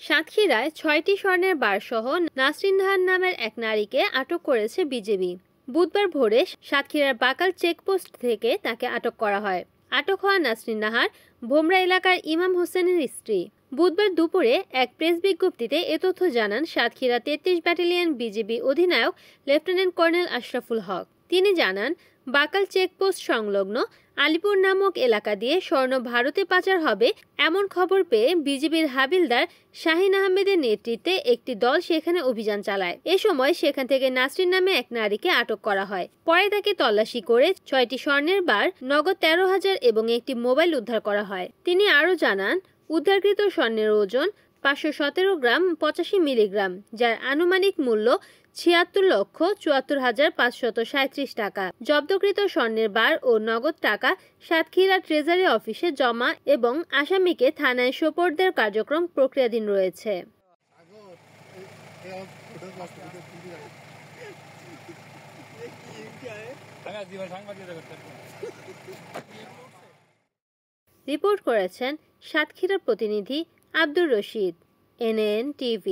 সাতক্ষীরায় ৬টি স্বর্ণের বারসহ নাসরিন নাহার নামের এক নারীকে আটক করেছে বিজিবি। বুধবার ভোরে সাতক্ষীরার বাকাল চেকপোস্ট থেকে তাকে আটক করা হয়। আটক হওয়া নাসরিন নাহার ভোমরা এলাকার ইমাম হোসেনের স্ত্রী। বুধবার দুপুরে এক প্রেস বিজ্ঞপ্তিতে এ তথ্য জানান সাতক্ষীরা ৩৩ ব্যাটালিয়ন বিজিবি অধিনায়ক লেফটেন্যান্ট কর্নেল আশরাফুল হক। তিনি জানান, বাকাল চেকপোস্ট সংলগ্ন আলিপুর নামক এলাকা দিয়ে স্বর্ণ ভারতে পাচার হবে এমন খবর পেয়ে বিজিবির হাবিলদার শাহিন আহমেদের নেতৃত্বে একটি দল সেখানে অভিযান চালায়। এ সময় সেখান থেকে নাসরিন নামে এক নারীকে আটক করা হয়। পরে তাকে তল্লাশি করে ৬টি স্বর্ণের বার, নগদ ১৩,০০০ এবং একটি মোবাইল উদ্ধার করা হয়। তিনি আরও জানান, উদ্ধারকৃত স্বর্ণের ওজন ৫১৭ গ্রাম ৮৫ মিলিগ্রাম, যার আনুমানিক মূল্য ৭৬,৭৪,৫৩৭ টাকা। জব্দকৃত স্বর্ণের বার ও নগদ টাকা সাতক্ষীরা ট্রেজারি অফিসে জমা এবং আসামিকে থানায় সোপর্দের কার্যক্রম প্রক্রিয়াধীন রয়েছে। রিপোর্ট করেছেন সাতক্ষীরা প্রতিনিধি আব্দুর রশিদ, NAN TV।